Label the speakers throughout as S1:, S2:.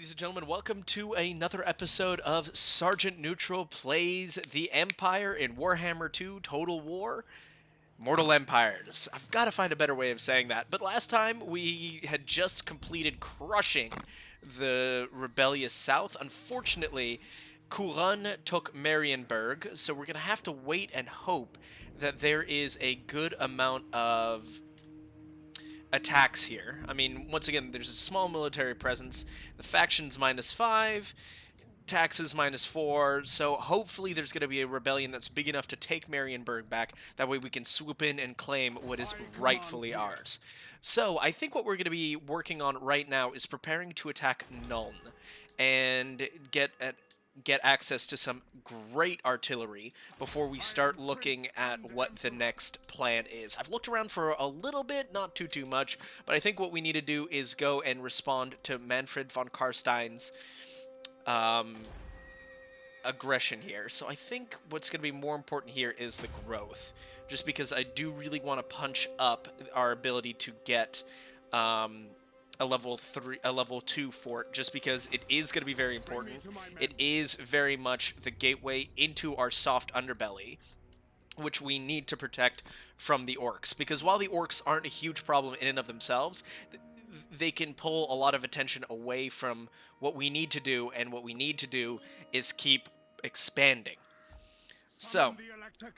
S1: ladies and gentlemen. Welcome to another episode of Sergeant Neutral Plays the Empire in Warhammer 2 Total War Mortal Empires. I've got to find a better way of saying that. But last time we had just completed crushing the rebellious South. Unfortunately, Couronne took Marienburg, so we're going to have to wait and hope that there is a good amount of attacks here. I mean, once again, there's a small military presence. The faction's -5, taxes -4, so hopefully there's going to be a rebellion that's big enough to take Marienburg back. That way we can swoop in and claim what is rightfully ours. So I think what we're going to be working on right now is preparing to attack Nuln and get access to some great artillery before we start looking at what the next plan is. I've looked around for a little bit, not too much, but I think what we need to do is go and respond to Manfred von Karstein's aggression here. So I think what's going to be more important here is the growth, just because I do really want to punch up our ability to get a level 2 fort, just because it is going to be very important. It is very much the gateway into our soft underbelly, which we need to protect from the orcs, because while the orcs aren't a huge problem in and of themselves, they can pull a lot of attention away from what we need to do, and what we need to do is keep expanding. So,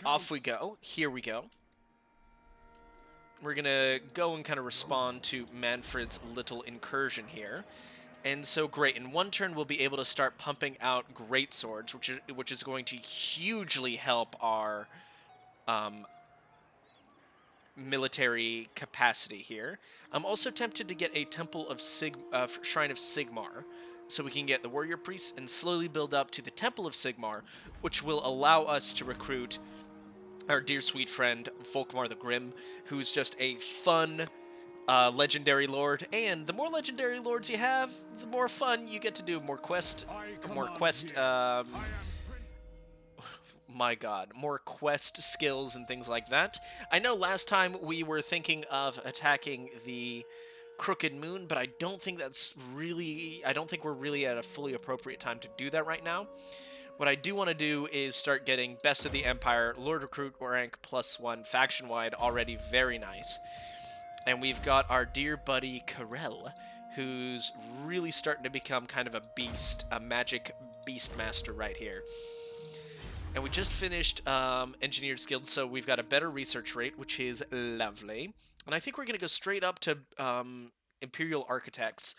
S1: off we go. Here we go. We're going to go and kind of respond to Manfred's little incursion here. And so, great. In one turn, we'll be able to start pumping out great swords, which is going to hugely help our military capacity here. I'm also tempted to get a Temple of Shrine of Sigmar, so we can get the Warrior Priests and slowly build up to the Temple of Sigmar, which will allow us to recruit our dear sweet friend Volkmar the Grim, who's just a fun legendary lord. And the more legendary lords you have, the more fun you get to do. More quest, more quest skills and things like that. I know last time we were thinking of attacking the Crooked Moon, but I don't think we're really at a fully appropriate time to do that right now. What I do want to do is start getting Best of the Empire, Lord Recruit rank +1, faction-wide, already very nice. And we've got our dear buddy Karel, who's really starting to become kind of a beast, a magic beast master right here. And we just finished Engineer's Guild, so we've got a better research rate, which is lovely. And I think we're going to go straight up to Imperial Architects.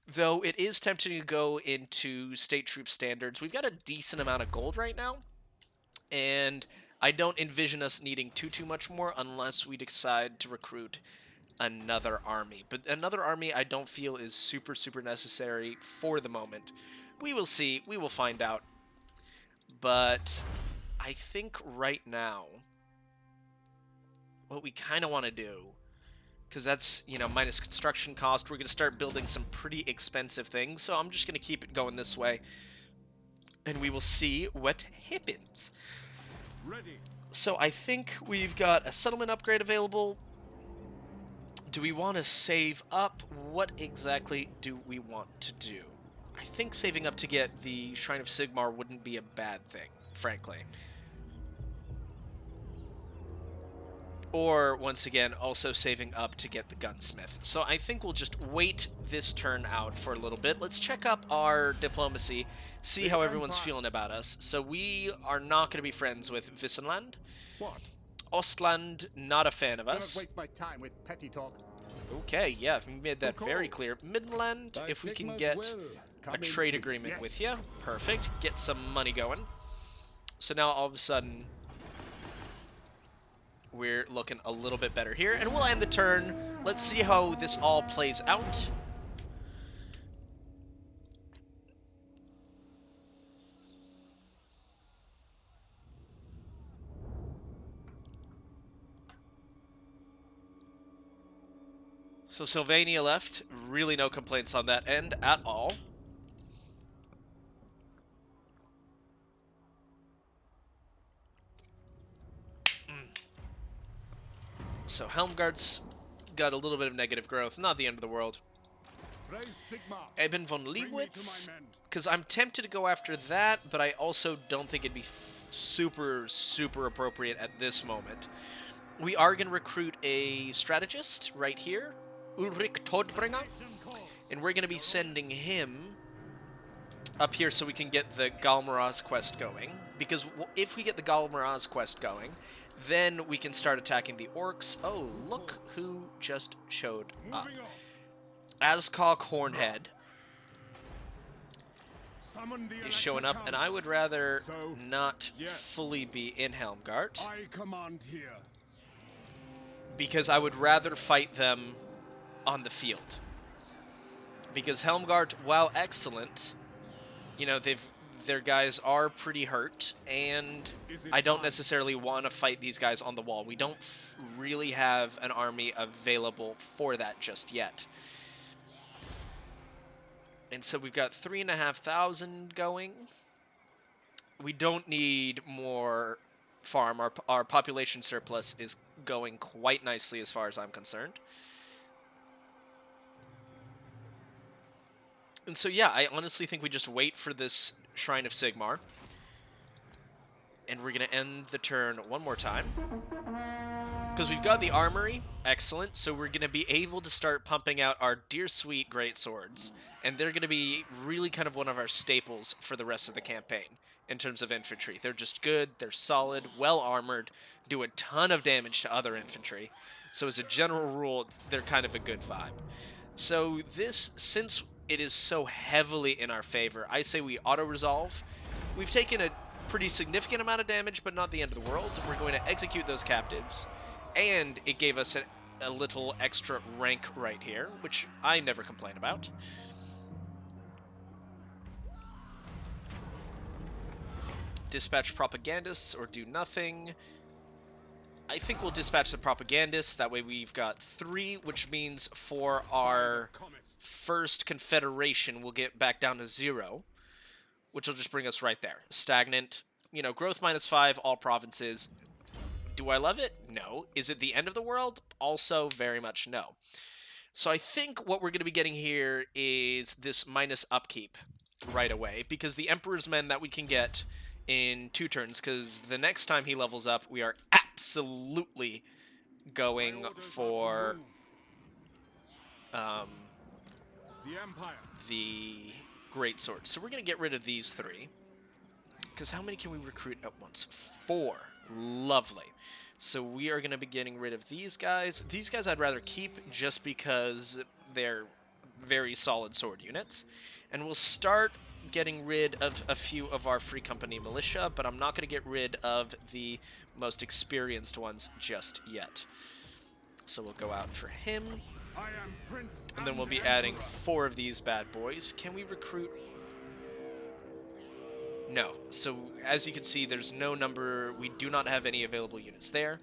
S1: Though it is tempting to go into State Troop Standards. We've got a decent amount of gold right now, and I don't envision us needing too much more unless we decide to recruit another army. But another army I don't feel is super necessary for the moment. We will see. We will find out. But I think right now, what we kind of want to do, because that's, minus construction cost, we're going to start building some pretty expensive things, so I'm just going to keep it going this way, and we will see what happens. Ready. So I think we've got a settlement upgrade available. Do we want to save up? What exactly do we want to do? I think saving up to get the Shrine of Sigmar wouldn't be a bad thing, frankly. Or, once again, also saving up to get the gunsmith. So I think we'll just wait this turn out for a little bit. Let's check up our diplomacy, see how everyone's feeling about us. So we are not going to be friends with Wissenland.
S2: What?
S1: Ostland, not a fan of us.
S2: Don't waste my time with petty talk.
S1: Okay, yeah, we made that very clear. Midland, if we can get a trade agreement with you. Perfect. Get some money going. So now all of a sudden, we're looking a little bit better here, and we'll end the turn. Let's see how this all plays out. So Sylvania left. Really no complaints on that end at all. So Helmgard's got a little bit of negative growth. Not the end of the world. Eben von Leewitz, because I'm tempted to go after that, but I also don't think it'd be super, super appropriate at this moment. We are going to recruit a strategist right here, Ulrich Todbringer, and we're going to be sending him up here so we can get the Galmaraz quest going, because if we get the Galmaraz quest going, then we can start attacking the orcs. Oh, look who just showed up. Azkok Hornhead is showing up, and I would rather not fully be in Helmgart, because I would rather fight them on the field. Because Helmgart, while excellent, you know, their guys are pretty hurt, and I don't necessarily want to fight these guys on the wall. We don't really have an army available for that just yet. And so we've got 3,500 going. We don't need more farm. Our population surplus is going quite nicely as far as I'm concerned. And so, yeah, I honestly think we just wait for this Shrine of Sigmar. And we're going to end the turn one more time. Because we've got the armory. Excellent. So we're going to be able to start pumping out our dear sweet greatswords. And they're going to be really kind of one of our staples for the rest of the campaign in terms of infantry. They're just good. They're solid, well-armored, do a ton of damage to other infantry. So as a general rule, they're kind of a good vibe. So this, since it is so heavily in our favor, I say we auto-resolve. We've taken a pretty significant amount of damage, but not the end of the world. We're going to execute those captives, and it gave us a little extra rank right here, which I never complain about. Dispatch propagandists or do nothing. I think we'll dispatch the propagandists. That way we've got 3, which means for our first confederation, we'll get back down to 0, which will just bring us right there. Stagnant. You know, growth -5, all provinces. Do I love it? No. Is it the end of the world? Also very much no. So I think what we're going to be getting here is this minus upkeep right away, because the Emperor's Men that we can get in 2 turns, because the next time he levels up, we are absolutely going for the greatsword. So we're going to get rid of these 3, because how many can we recruit at once? 4. Lovely. So we are going to be getting rid of these guys. These guys I'd rather keep just because they're very solid sword units. And we'll start getting rid of a few of our Free Company militia, but I'm not going to get rid of the most experienced ones just yet. So we'll go out for him. And then we'll be adding 4 of these bad boys. Can we recruit? No. So as you can see, there's no number. We do not have any available units there.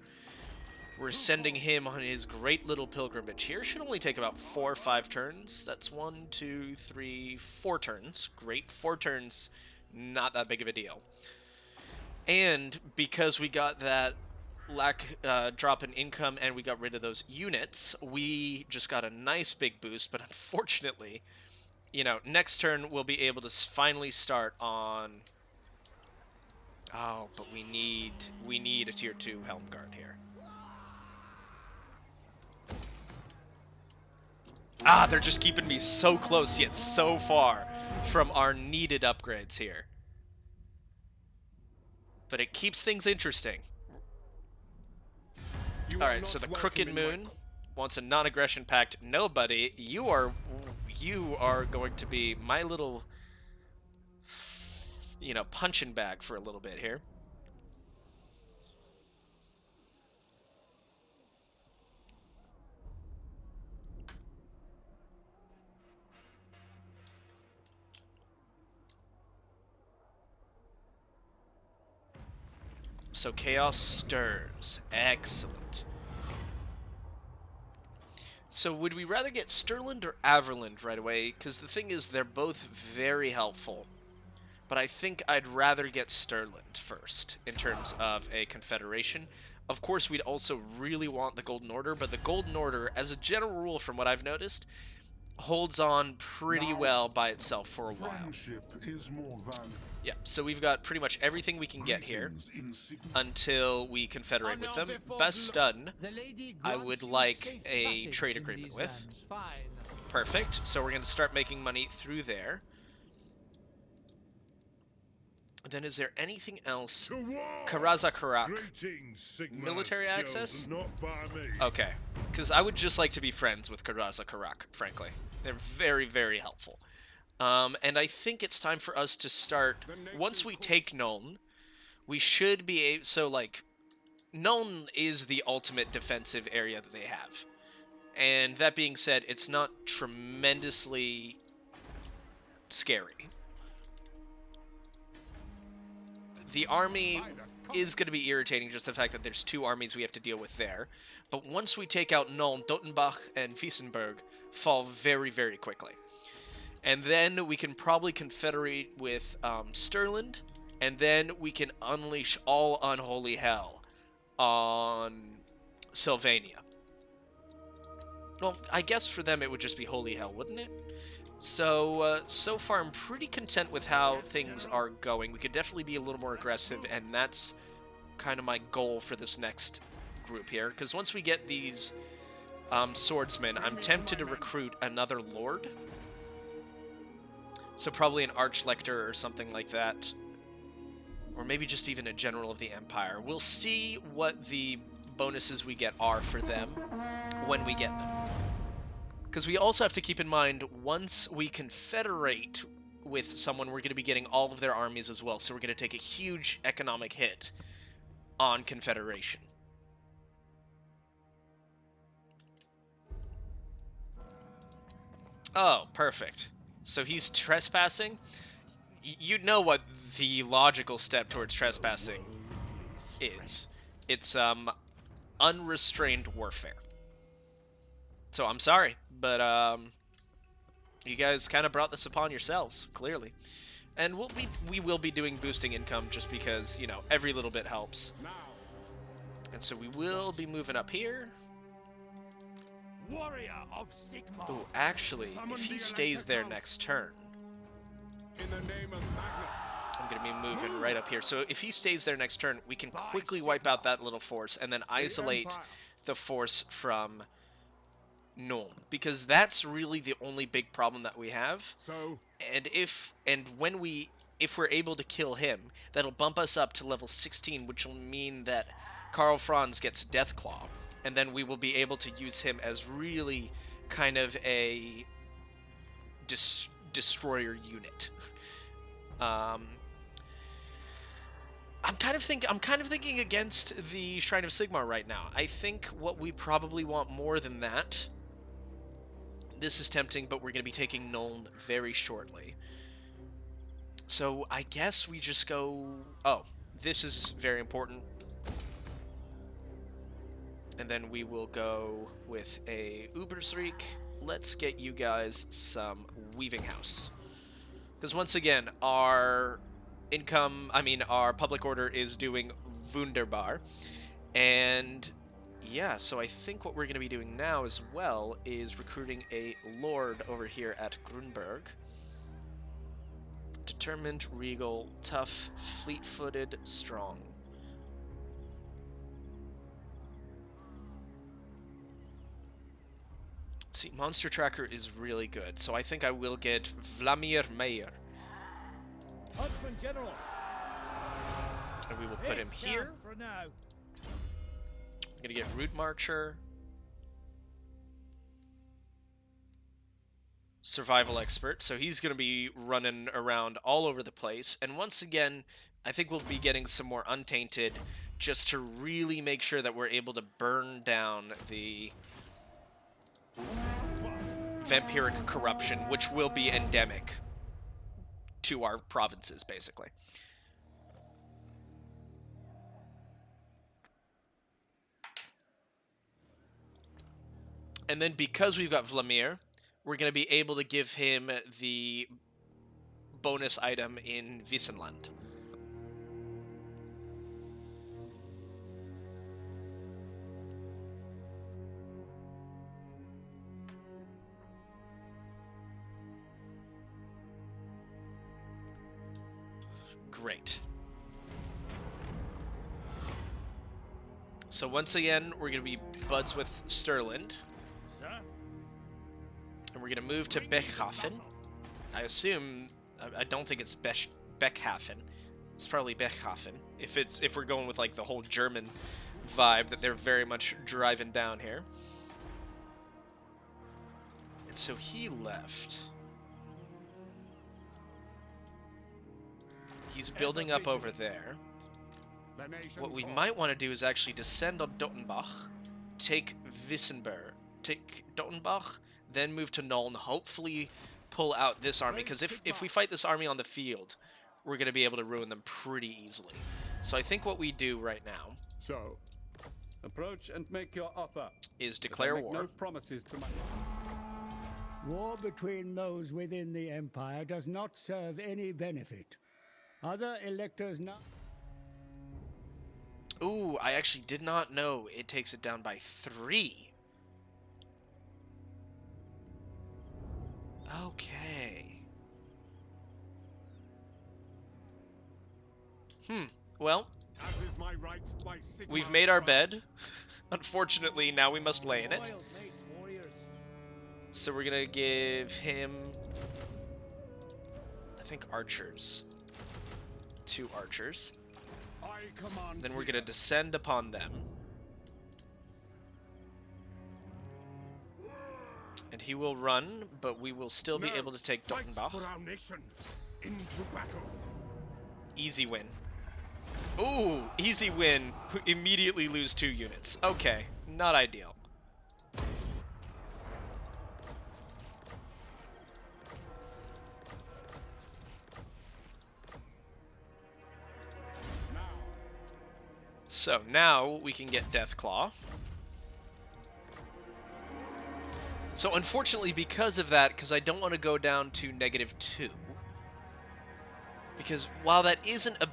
S1: We're sending him on his great little pilgrimage here. Should only take about 4 or 5 turns. That's 1, 2, 3, 4 turns. Great. 4 turns. Not that big of a deal. And because we got that drop in income and we got rid of those units, we just got a nice big boost. But unfortunately, you know, next turn we'll be able to finally start on... Oh, but we need a tier 2 Helmgart here. Ah, they're just keeping me so close yet so far from our needed upgrades here. But it keeps things interesting. Alright, so the Crooked Moon wants a non-aggression pact. Nobody, you are going to be my little, you know, punching bag for a little bit here. So chaos stirs. Excellent. So would we rather get Stirland or Averland right away? Because the thing is, they're both very helpful. But I think I'd rather get Stirland first in terms of a confederation. Of course, we'd also really want the Golden Order, but the Golden Order, as a general rule from what I've noticed, holds on pretty well by itself for a while.
S2: Friendship is more valuable.
S1: Yeah, so we've got pretty much everything we can get here until we confederate with them. Bastan, I would like a trade agreement with. Perfect. So we're going to start making money through there. Then is there anything else? Karazakarak. Military access? Okay. Because I would just like to be friends with Karazakarak, frankly. They're very, very helpful. And I think it's time for us to start... Once we take Nuln, we should be able... So, like, Nuln is the ultimate defensive area that they have. And that being said, it's not tremendously scary. The army is going to be irritating, just the fact that there's two armies we have to deal with there. But once we take out Nuln, Dottenbach and Wiesenberg fall very, very quickly. And then we can probably confederate with Stirland, and then we can unleash all unholy hell on Sylvania. Well, I guess for them it would just be holy hell, wouldn't it? So, so far I'm pretty content with how things are going. We could definitely be a little more aggressive, and that's kind of my goal for this next group here. Because once we get these swordsmen, I'm tempted to recruit another lord. So probably an archlector or something like that. Or maybe just even a general of the empire. We'll see what the bonuses we get are for them when we get them. Because we also have to keep in mind, once we confederate with someone, we're going to be getting all of their armies as well. So we're going to take a huge economic hit on confederation. Oh, perfect. So he's trespassing? You'd know what the logical step towards trespassing is. It's, unrestrained warfare. So I'm sorry, but, you guys kind of brought this upon yourselves, clearly. And we will be doing boosting income just because, you know, every little bit helps. And so we will be moving up here.
S3: Warrior of Sigma.
S1: Oh, actually, if he stays there next turn,
S3: In the name of Magnus.
S1: I'm going to be moving right up here. So if he stays there next turn, we can quickly wipe out that little force and then isolate the force from Nuln, because that's really the only big problem that we have.
S3: So,
S1: And if we're able to kill him, that'll bump us up to level 16, which will mean that Karl Franz gets Deathclaw, and then we will be able to use him as really kind of a destroyer unit. I'm kind of thinking against the Shrine of Sigmar right now. I think what we probably want more than that. This is tempting, but we're going to be taking Nuln very shortly. So I guess we just go... Oh, this is very important. And then we will go with a Ubersreik. Let's get you guys some Weaving House. Because once again, our public order is doing wunderbar. And yeah, so I think what we're going to be doing now as well is recruiting a lord over here at Grunberg. Determined, regal, tough, fleet-footed, strong. See, Monster Tracker is really good, so I think I will get Vladimir Mayer.
S3: Huntsman General.
S1: And we will put him here.
S3: For now.
S1: I'm gonna get Root Marcher. Survival Expert, so he's gonna be running around all over the place. And once again, I think we'll be getting some more Untainted just to really make sure that we're able to burn down the vampiric corruption, which will be endemic to our provinces, basically. And then because we've got Vladimir, we're going to be able to give him the bonus item in Wiesenland. Great. So once again, we're going to be buds with Stirland.
S3: Sir?
S1: And we're going to move to Beckhafen. I assume... I don't think it's Beckhafen. It's probably Beckhafen. If we're going with, like, the whole German vibe that they're very much driving down here. And so he left. He's building up over there. What we might want to do is actually descend on Dottenbach, take Wissenberg, take Dottenbach, then move to Nuln, hopefully pull out this army, because if we fight this army on the field, we're going to be able to ruin them pretty easily. So I think what we do right now
S3: So, approach and make your offer.
S1: is declare war.
S3: No promises to my...
S4: War between those within the Empire does not serve any benefit. Other electors not...
S1: Ooh, I actually did not know it takes it down by 3. Okay. Well,
S3: As is my right by Sigmar
S1: we've made our bed. Unfortunately, now we must lay in it.
S4: Loyal mates, warriors.
S1: So we're gonna give him, I think, archers. 2 archers.
S3: I command
S1: Then we're
S3: here.
S1: gonna descend upon them. And he will run, but we will still be
S3: No,
S1: able to take
S3: fight
S1: Dottenbach.
S3: for our nation. Into battle.
S1: Easy win. Ooh, easy win. Immediately lose 2 units. Okay, not ideal.
S3: Now,
S1: So now we can get Deathclaw. So unfortunately, because of that, because I don't want to go down to -2, because while that isn't a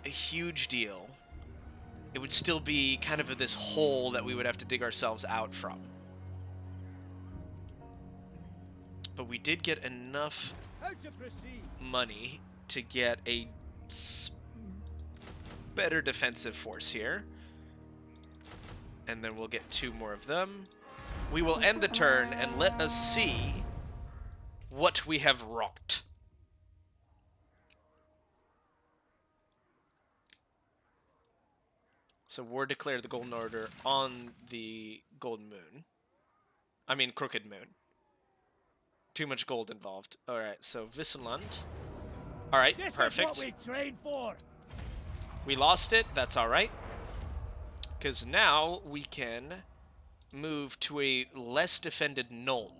S1: huge deal, it would still be kind of this hole that we would have to dig ourselves out from. But we did get enough
S3: how to proceed?
S1: money to get a better defensive force here. And then we'll get 2 more of them. We will end the turn and let us see what we have wrought. So war declared the Golden Order on the Golden Moon. I mean, Crooked Moon. Too much gold involved. Alright, so Wissenland. Alright,
S3: This
S1: perfect.
S3: is what we trained for.
S1: We lost it, that's alright. Because now we can move to a less defended Nuln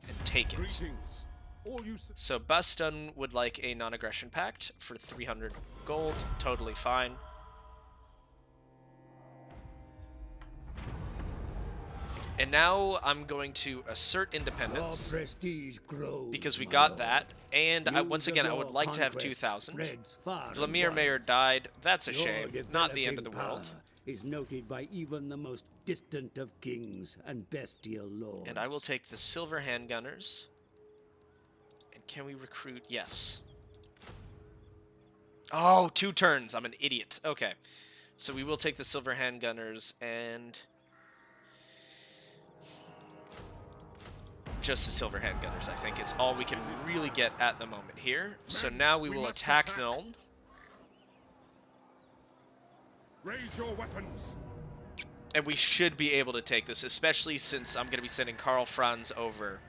S1: and take it.
S3: Greetings. All you
S1: So Baston would like a non-aggression pact for 300 gold, totally fine. And now I'm going to assert
S4: Your
S1: independence
S4: prestige grows.
S1: because we
S4: my
S1: got
S4: lord.
S1: that. And once
S4: News
S1: again,
S4: of
S1: I would
S4: your
S1: like to have
S4: conquest
S1: 2,000.
S4: spreads far and
S1: Vladimir
S4: wide.
S1: Mayer died. That's a
S4: Your
S1: shame. Not the end of the
S4: developing
S1: world.
S4: power is noted by even the most distant of kings and bestial lords.
S1: And I will take the silver handgunners. And can we recruit? Yes. Oh, 2 turns. I'm an idiot. Okay. So we will take the silver handgunners and just the silver handgunners, I think, is all we can really get at the moment here. So now we will
S3: must
S1: attack
S3: attack.
S1: Nuln.
S3: raise your weapons.
S1: And we should be able to take this, especially since I'm going to be sending Karl Franz over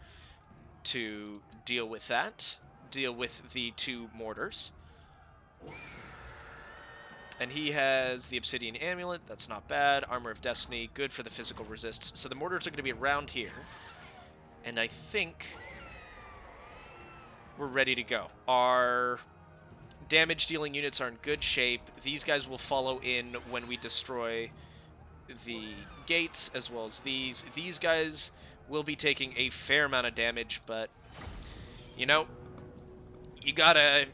S1: to deal with that. Deal with the 2 mortars. And he has the Obsidian Amulet. That's not bad. Armor of Destiny. Good for the physical resists. So the mortars are going to be around here. And I think we're ready to go. Our damage-dealing units are in good shape. These guys will follow in when we destroy the gates, as well as these. These guys will be taking a fair amount of damage, but, you know, you gotta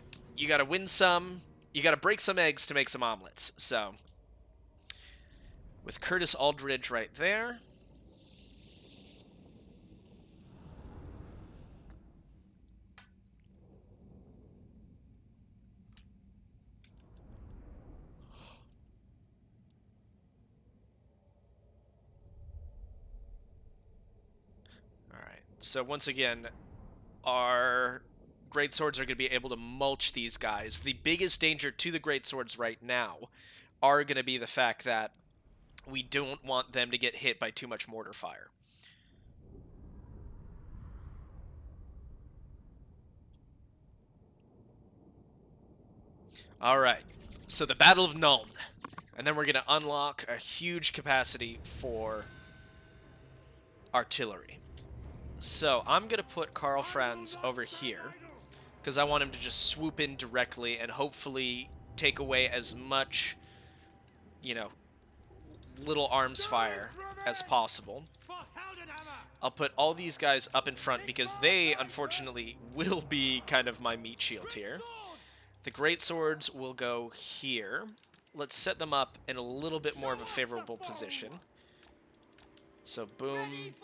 S1: win some. You gotta break some eggs to make some omelets. So, with Curtis Aldridge right there. So once again, our great swords are going to be able to mulch these guys. The biggest danger to the great swords right now are going to be the fact that we don't want them to get hit by too much mortar fire. Alright, so the Battle of Nuln. And then we're going to unlock a huge capacity for artillery. So I'm going to put Karl Franz over here, because I want him to just swoop in directly and hopefully take away as much, you know, little arms fire as possible. I'll put all these guys up in front because they, unfortunately, will be kind of my meat shield here. The great swords will go here. Let's set them up in a little bit more of a favorable position. So boom,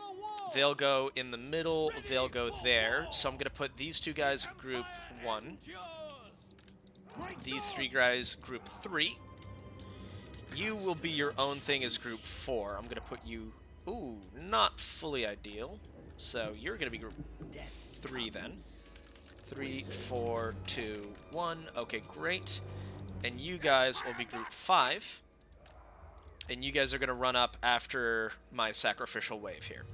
S1: they'll go in the middle, they'll go there. So I'm going to put these two guys group 1. These 3 guys group 3. You will be your own thing as group 4. I'm going to put you... Ooh, not fully ideal. So you're going to be group 3 then. 3, 4, 2, 1. Okay, great. And you guys will be group 5. And you guys are going to run up after my sacrificial wave here.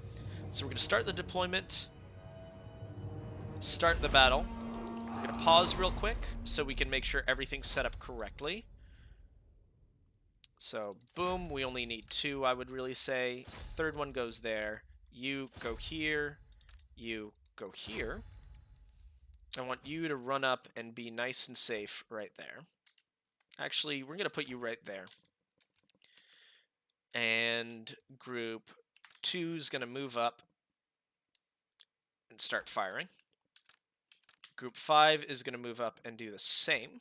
S1: So we're going to start the deployment. Start the battle. We're going to pause real quick so we can make sure everything's set up correctly. So, boom, we only need 2, I would really say. Third one goes there. You go here. You go here. I want you to run up and be nice and safe right there. Actually, we're going to put you right there. And group 2 is going to move up and start firing. Group 5 is going to move up and do the same.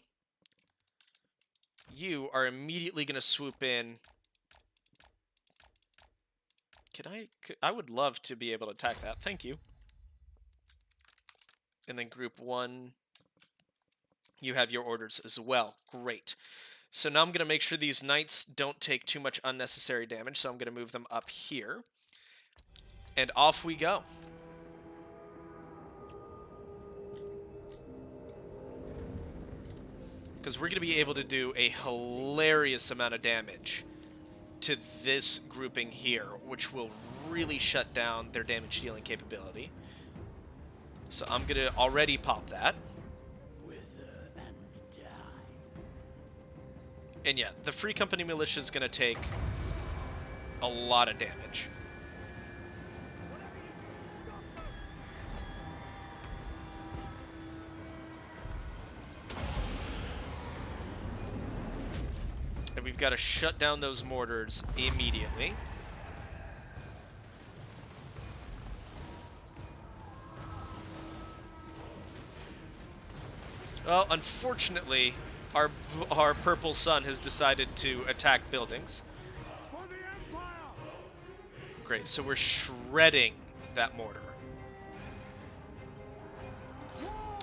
S1: You are immediately going to swoop in. I would love to be able to attack that. Thank you. And then group 1, you have your orders as well. Great. So now I'm going to make sure these knights don't take too much unnecessary damage, so I'm going to move them up here. And off we go. Because we're going to be able to do a hilarious amount of damage to this grouping here, which will really shut down their damage dealing capability. So I'm going to already pop that. And yeah, the Free Company Militia is going to take a lot of damage. And we've got to shut down those mortars immediately. Well, unfortunately, our purple sun has decided to attack buildings. Great, so we're shredding that mortar.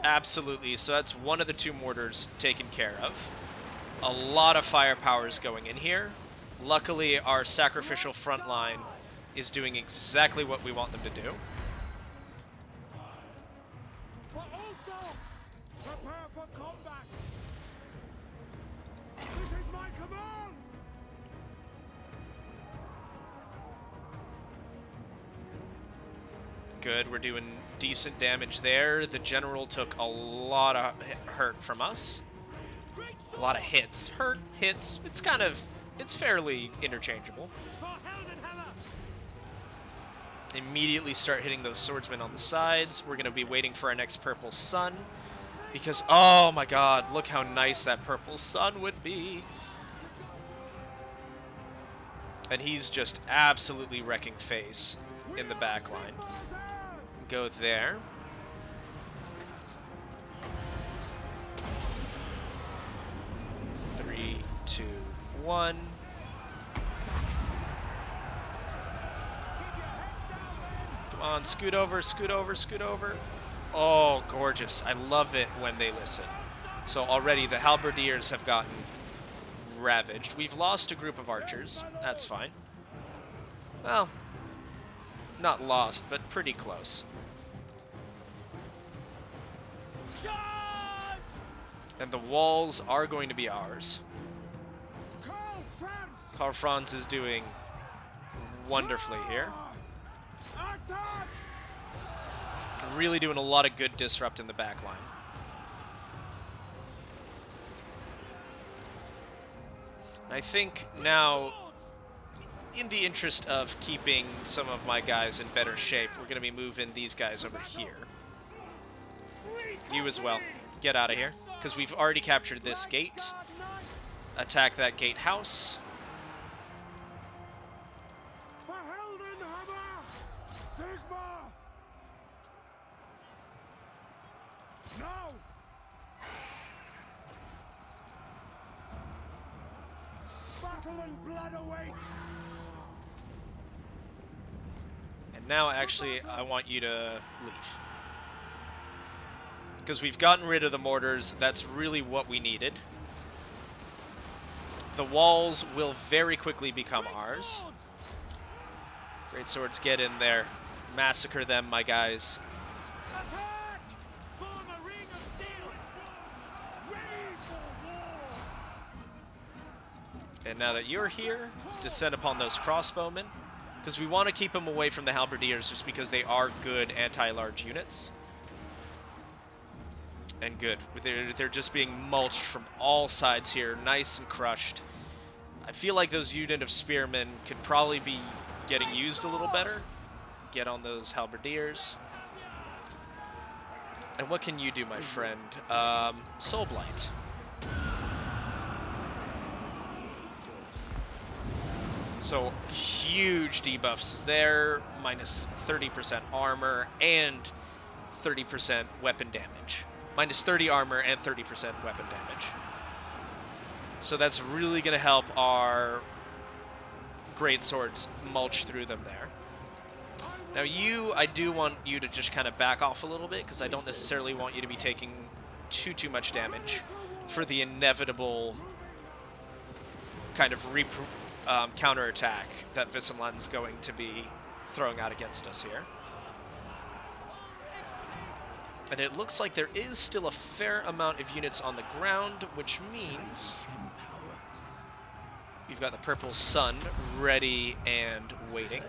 S1: Absolutely, so that's one of the 2 mortars taken care of. A lot of firepower is going in here. Luckily, our sacrificial front line is doing exactly what we want them to do. Good, we're doing decent damage there. The general took a lot of hurt from us. A lot of hits. Hurt, hits, it's fairly interchangeable. Immediately start hitting those swordsmen on the sides. We're going to be waiting for our next purple sun. Because, oh my god, look how nice that purple sun would be. And he's just absolutely wrecking face in the back line. Go there. Three, two, one. Come on, scoot over, scoot over, scoot over. Oh, gorgeous. I love it when they listen. So already the halberdiers have gotten ravaged. We've lost a group of archers. That's fine. Well, not lost, but pretty close. And the walls are going to be ours.
S3: Karl Franz!
S1: Karl Franz is doing wonderfully here.
S3: Attack!
S1: Really doing a lot of good disrupt in the back line. And I think now, in the interest of keeping some of my guys in better shape, we're going to be moving these guys over here. You as well. Get out of here, because we've already captured this gate. Attack that gatehouse.
S3: Verheldenhammer! Sigma! Now! Battle and blood awaits!
S1: And now, actually, I want you to leave. Because we've gotten rid of the mortars. That's really what we needed. The walls will very quickly become ours. Great swords, get in there. Massacre them, my guys.
S3: Attack! Form a ring of steel! Ready for war!
S1: And now that you're here, descend upon those crossbowmen. Because we want to keep them away from the halberdiers just because they are good anti-large units. And good. They're just being mulched from all sides here, nice and crushed. I feel like those unit of spearmen could probably be getting used a little better. Get on those halberdiers. And what can you do, my friend? Soul Blight. So, huge debuffs there, minus 30% armor and 30% weapon damage. Minus 30 armor and 30% weapon damage. So that's really going to help our great swords mulch through them there. Now I do want you to just kind of back off a little bit, because I don't necessarily want you to be taking too much damage for the inevitable kind of counterattack that Wissenland's going to be throwing out against us here. And it looks like there is still a fair amount of units on the ground, which means we've got the Purple Sun ready and waiting.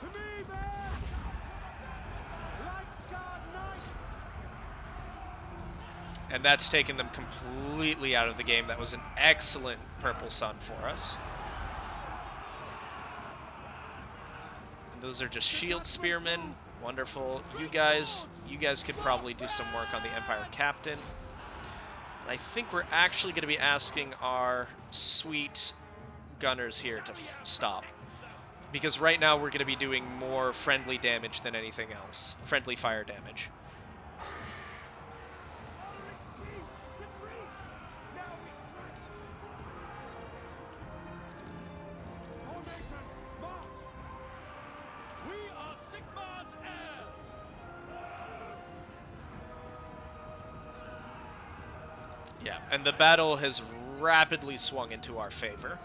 S3: To me, man! Lightsguard Knights!
S1: And that's taken them completely out of the game. That was an excellent Purple Sun for us. Those are just shield spearmen. Wonderful. You guys could probably do some work on the Empire Captain. And I think we're actually going to be asking our sweet gunners here to stop. Because right now we're going to be doing more friendly damage than anything else. Friendly fire damage.
S3: Formation, march! We are Sigma's heirs!
S1: Yeah, and the battle has rapidly swung into our favor.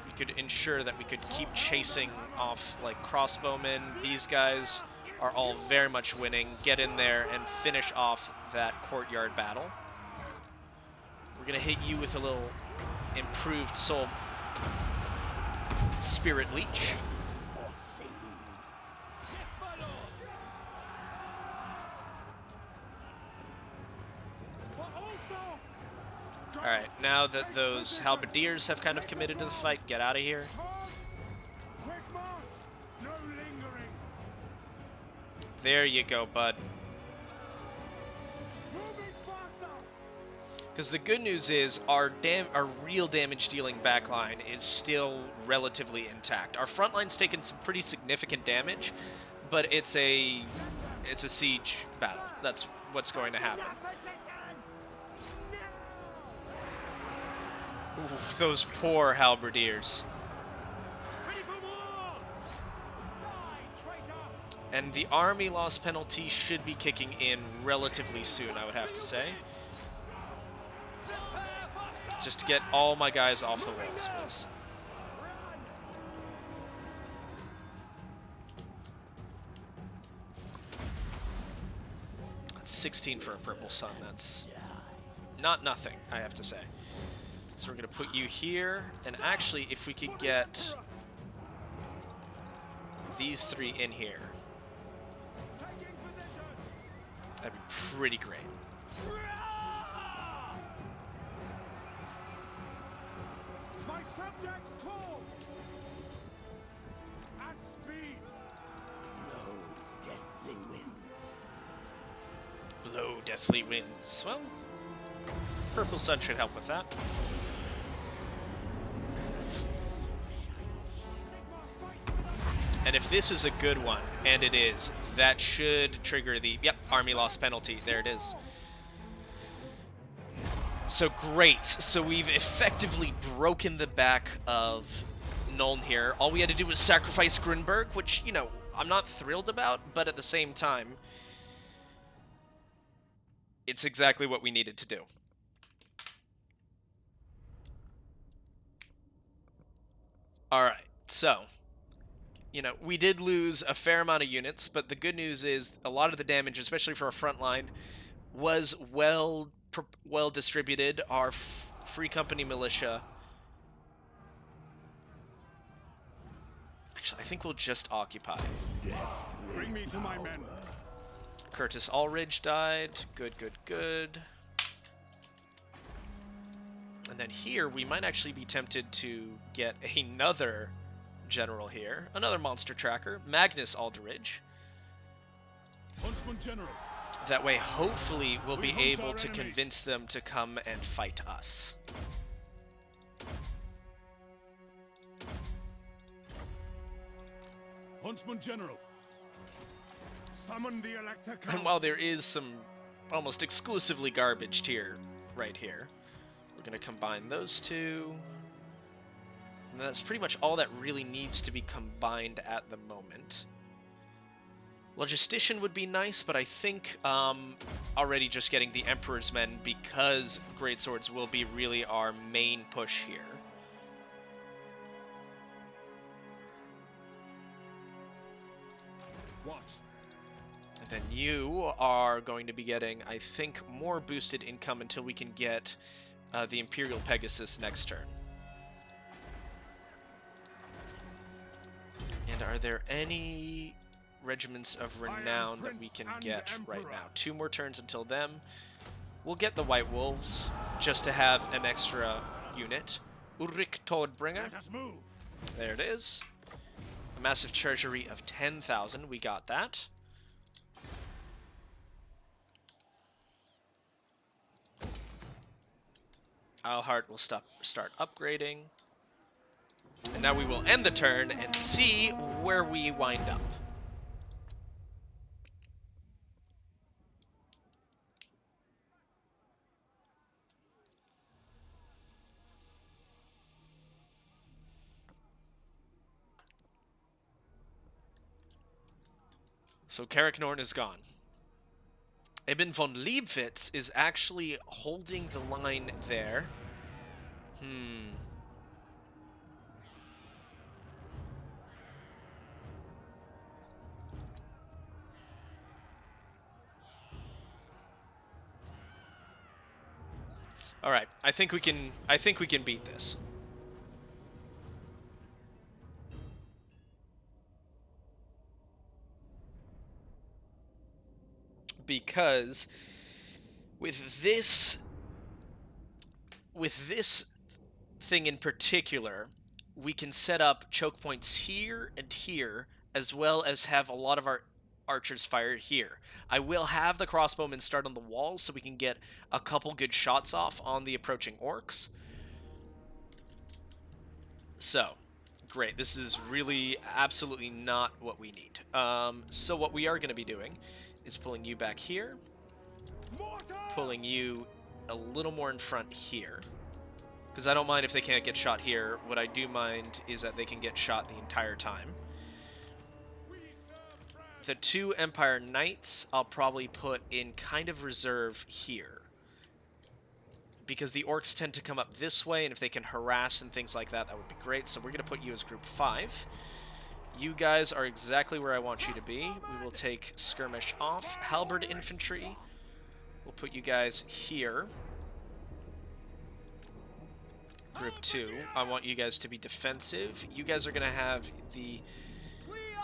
S1: We could ensure that we could keep chasing off like crossbowmen. These guys are all very much winning. Get in there and finish off that courtyard battle. We're gonna hit you with a little improved soul spirit leech.
S3: Yes, my lord! For Altdorf!
S1: Alright, now that those halberdiers have kind of committed to the fight, get out of here.
S3: March! Quick march! No lingering!
S1: There you go, bud.
S3: Moving faster!
S1: Because the good news is our real damage-dealing backline is still relatively intact. Our front line's taken some pretty significant damage, but it's a siege battle. That's what's going to happen. Ooh, those poor halberdiers.
S3: Ready for war! Die, traitor!
S1: And the army loss penalty should be kicking in relatively soon, I would have to say. Just to get all my guys off the walls, please. 16 for a purple sun. That's not nothing, I have to say. So we're going to put you here. And actually, if we could get these 3 in here, that'd be pretty great.
S3: My subjects call! At speed!
S5: Blow deathly winds.
S1: Blow deathly winds. Well, purple sun should help with that. And if this is a good one, and it is, that should trigger the, yep, army loss penalty. There it is. So great. So we've effectively broken the back of Nuln here. All we had to do was sacrifice Grinberg, which, you know, I'm not thrilled about, but at the same time, it's exactly what we needed to do. Alright, so, you know, we did lose a fair amount of units, but the good news is a lot of the damage, especially for our front line, was well distributed. Our Free Company militia... Actually, I think we'll just occupy.
S3: Bring me to my men.
S1: Curtis Ulrich died. Good, good, good. And then here, we might actually be tempted to get another general here. Another monster tracker, Magnus Aldridge.
S3: Huntsman General.
S1: That way, hopefully, we'll be
S3: hunt
S1: able
S3: our
S1: to
S3: enemies.
S1: convince them to come and fight us.
S3: Huntsman General. Summon the Elector Council.
S1: And while there is some almost exclusively garbage tier right here, we're going to combine those two. And that's pretty much all that really needs to be combined at the moment. Logistician would be nice, but I think already just getting the Emperor's Men, because Greatswords will be really our main push here.
S3: What?
S1: And then you are going to be getting, I think, more boosted income until we can get the Imperial Pegasus next turn. And are there any regiments of renown that we can get right now? 2 more turns until then. We'll get the White Wolves just to have an extra unit. Ulrich Todbringer.
S3: Let us move.
S1: There it is. A massive treasury of 10,000. We got that. Eilhart will start upgrading. And now we will end the turn and see where we wind up. So Carrick Norn is gone. Ibn von Liebwitz is actually holding the line there. All right, I think we can beat this. Because with this thing in particular, we can set up choke points here and here, as well as have a lot of our archers fired here. I will have the crossbowmen start on the walls so we can get a couple good shots off on the approaching orcs. So, great. This is really absolutely not what we need. So what we are going to be doing is pulling you back here, pulling you a little more in front here, because I don't mind if they can't get shot here. What I do mind is that they can get shot the entire time. The 2 Empire Knights I'll probably put in kind of reserve here, because the orcs tend to come up this way, and if they can harass and things like that, that would be great. So we're going to put you as group 5. You guys are exactly where I want you to be. We will take skirmish off. Halberd infantry We'll put you guys here. Group 2. I want you guys to be defensive. You guys are going to have the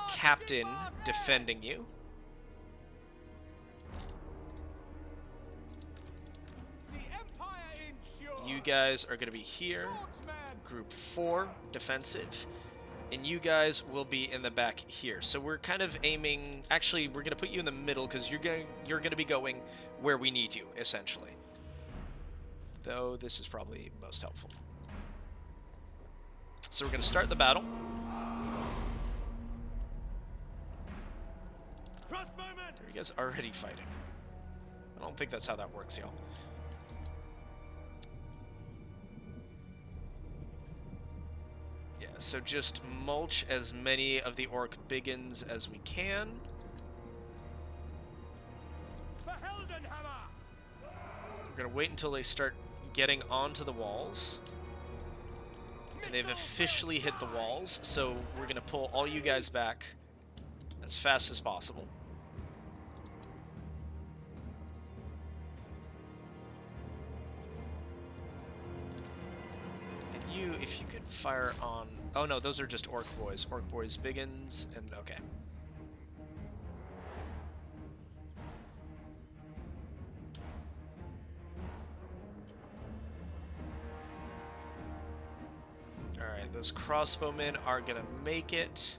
S1: captain defending you. You guys are going to be here. Group 4, defensive. And you guys will be in the back here. So we're kind of aiming... Actually, we're going to put you in the middle because you're going to be going where we need you, essentially. Though this is probably most helpful. So we're going to start the battle. Are you guys already fighting? I don't think that's how that works, y'all. Yeah, so just mulch as many of the orc biggins as we can. We're going to wait until they start getting onto the walls. And they've officially hit the walls, so we're going to pull all you guys back as fast as possible. And you, if you could fire on... Oh no, those are just orc boys. Orc boys biggins, and okay. Alright, those crossbowmen are gonna make it.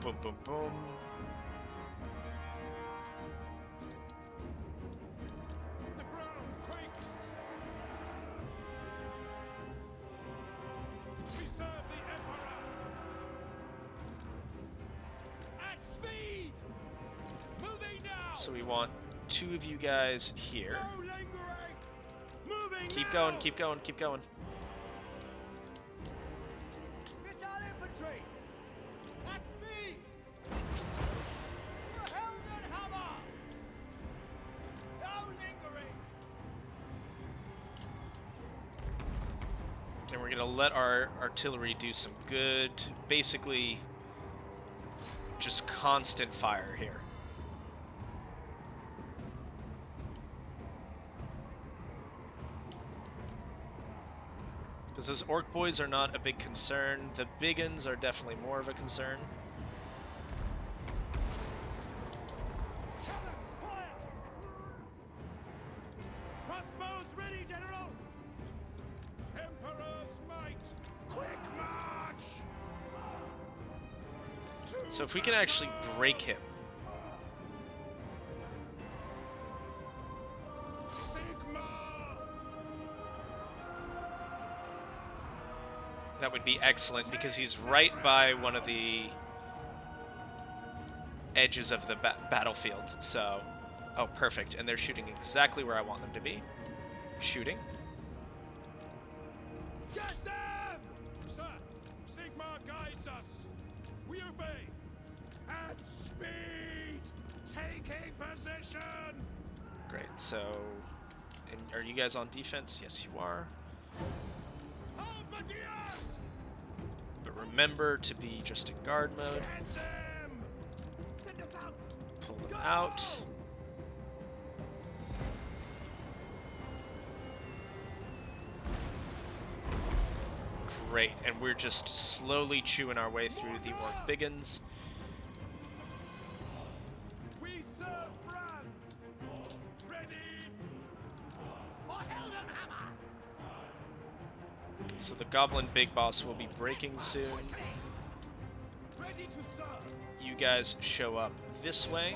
S1: Boom, boom, boom.
S3: The ground quakes. We serve the Emperor. At speed. Moving now.
S1: So we want 2 of you guys here.
S3: No lingering. Moving
S1: Keep
S3: now.
S1: going, keep going, keep going.
S3: Missile infantry. At speed. For Heldenhammer. No lingering.
S1: And we're gonna let our artillery do some good, basically just constant fire here. Because those orc boys are not a big concern. The biggins are definitely more of a concern.
S3: Cannons, fire. Crossbows ready, General. Emperor's might. Quick march.
S1: So if we can actually break him,
S3: Sigma.
S1: that would be excellent because he's right by one of the edges of the battlefield. So, oh, perfect. And they're shooting exactly where I want them to be. Shooting.
S3: Get them! Sir, Sigma guides us. We obey. At speed. Taking position.
S1: Great. So, and are you guys on defense? Yes, you are.
S3: Halberdiers!
S1: But remember to be just in guard mode.
S3: Get them! Send us out.
S1: Pull them out. Great, and we're just slowly chewing our way through the orc biggins.
S3: We serve France. Ready. For Heldenhammer.
S1: So the goblin big boss will be breaking soon.
S3: Ready to serve.
S1: You guys show up this way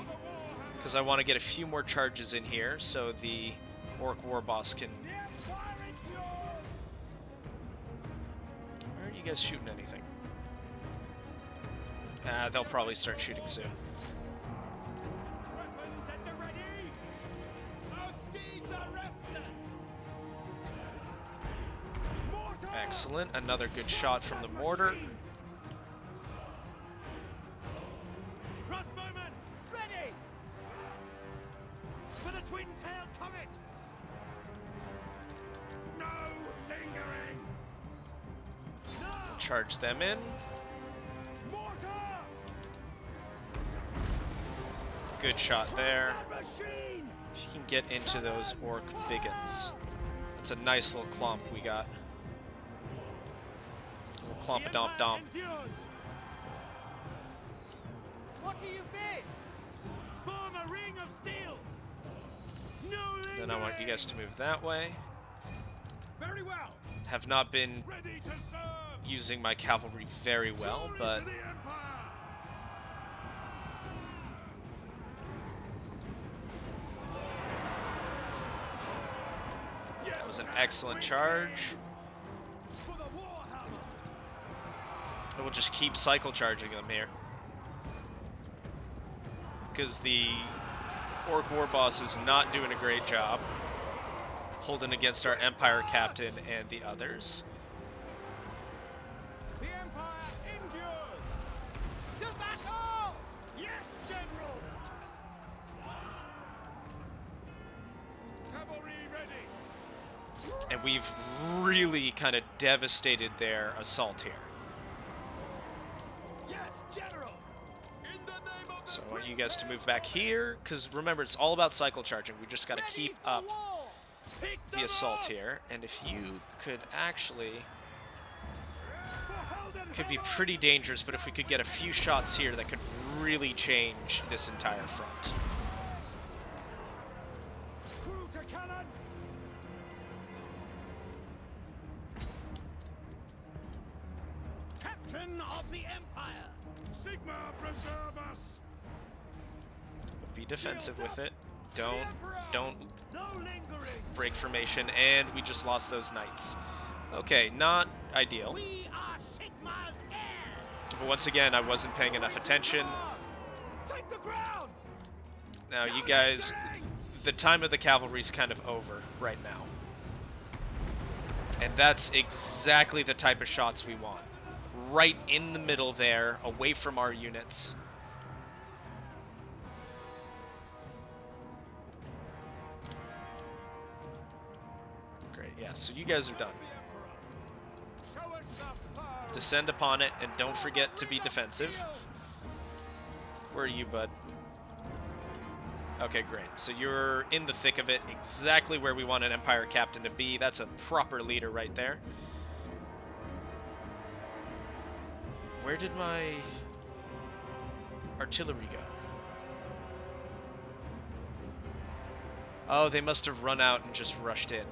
S1: because I want to get a few more charges in here so the orc war boss can...
S3: The Empire endures.
S1: Why aren't you guys shooting anything? They'll probably start shooting soon.
S3: Weapons at the ready. Our steeds are restless. Mortar.
S1: Excellent. Another good shot from the mortar.
S3: Crossbowmen, ready. For the twin-tailed comet. No lingering.
S1: charge them in.
S3: Mortar!
S1: Good shot there.
S3: That machine!
S1: If you can get into those orc biggins. It's a nice little clomp we got. A little clomp-a-domp-domp.
S3: Endures. What do you bid? Form a ring of steel. No
S1: Then I want you guys to move that way.
S3: Very well.
S1: Have not been
S3: Ready to serve.
S1: using my cavalry very well,
S3: Glory
S1: but
S3: to the Empire.
S1: that was an excellent charge.
S3: For the Warhammer.
S1: And we'll just keep cycle charging them here. Because the Orc War Boss is not doing a great job holding against our Empire Captain and the others.
S3: The Empire endures. To battle! Yes, General. Cavalry ready.
S1: And we've really kind of devastated their assault here.
S3: Yes, General. In the name of
S1: So
S3: the
S1: I want you guys to move back here, because remember, it's all about cycle charging. We just got to keep up the assault here. And if you could actually... Could be pretty dangerous, but if we could get a few shots here, that could really change this entire front.
S3: Crew to cannons. Captain of the Empire. Sigma preserve us.
S1: Be defensive with it. Don't
S3: No lingering.
S1: break formation, and we just lost those knights. Okay, not ideal.
S3: We are Sigma's heirs.
S1: But once again, I wasn't paying enough attention.
S3: Take the ground.
S1: Now, you guys, the time of the cavalry's kind of over right now. And that's exactly the type of shots we want. Right in the middle there, away from our units. Great, yeah, so you guys are done.
S3: Show us the power.
S1: Descend upon it, and don't forget to be defensive. Where are you, bud? Okay, great. So you're in the thick of it, exactly where we want an Empire Captain to be. That's a proper leader right there. Where did my artillery go? Oh, they must have run out and just rushed in.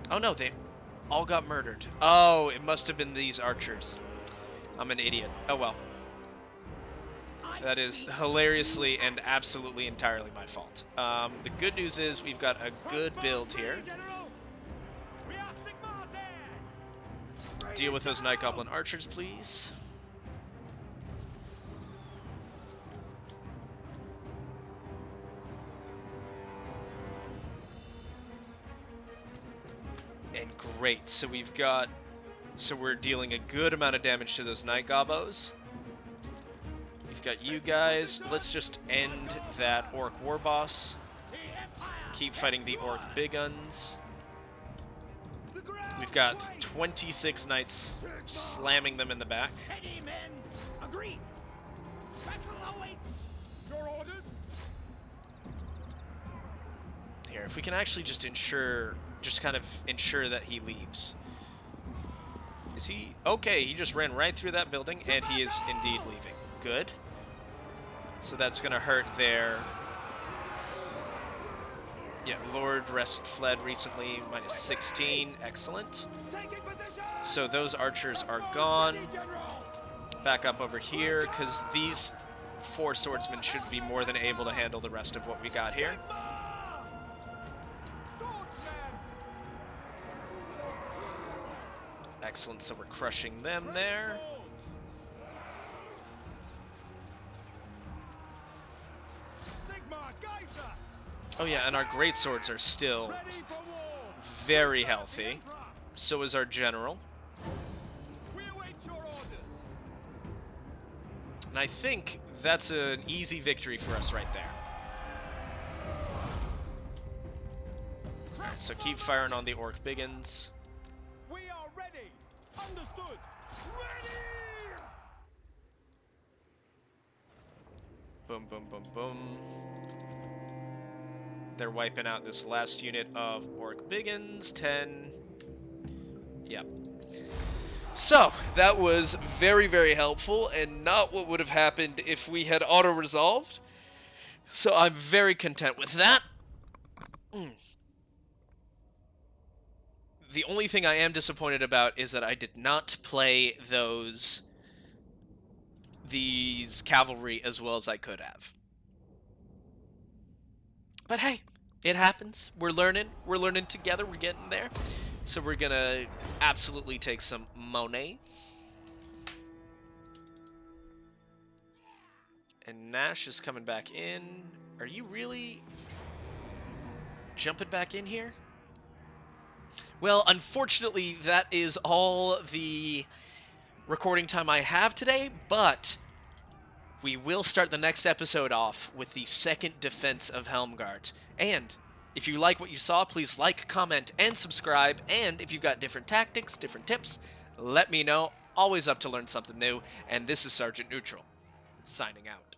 S1: Oh no, they all got murdered. Oh, it must have been these archers. I'm an idiot. Oh well. That is hilariously and absolutely entirely my fault. The good news is we've got a good build here.
S3: We are Sigma's heirs.
S1: Deal with those Night Goblin archers, please. And great, so we've got... So we're dealing a good amount of damage to those Night Gobos. We've got you guys. Let's just end that Orc War Boss. Keep fighting the Orc Big Guns. We've got 26 Knights slamming them in the back.
S3: Steady, men. Agreed. Battle awaits. Your orders.
S1: Here, if we can actually just ensure, just kind of ensure that he leaves. Is he? Okay, he just ran right through that building, and he is indeed leaving. Good. So that's going to hurt their... Yeah, Lord Rest fled recently, minus 16. Excellent.
S3: Taking position.
S1: So those archers are gone.
S3: Ready, General.
S1: Back up over here, because these 4 swordsmen should be more than able to handle the rest of what we got here.
S3: Swordsman.
S1: Excellent, so we're crushing them there.
S3: Swords. Sigma guides us.
S1: Oh yeah, and our great swords are still
S3: Ready for war.
S1: very healthy. So is our general.
S3: We await your orders.
S1: And I think that's an easy victory for us right there. Alright, so keep firing on the Orc Biggins.
S3: We are ready. Understood. Ready!
S1: Boom, boom, boom, boom. They're wiping out this last unit of Orc Biggins. 10. Yep. So, that was very, very helpful, and not what would have happened if we had auto-resolved. So I'm very content with that. The only thing I am disappointed about is that I did not play these cavalry as well as I could have. But hey, it happens. We're learning. We're learning together. We're getting there. So we're gonna absolutely take some Monet. And Nash is coming back in. Are you really jumping back in here? Well, unfortunately, that is all the recording time I have today, but we will start the next episode off with the second defense of Helmgart. And if you like what you saw, please like, comment, and subscribe. And if you've got different tactics, different tips, let me know. Always up to learn something new. And this is Sergeant Neutral, signing out.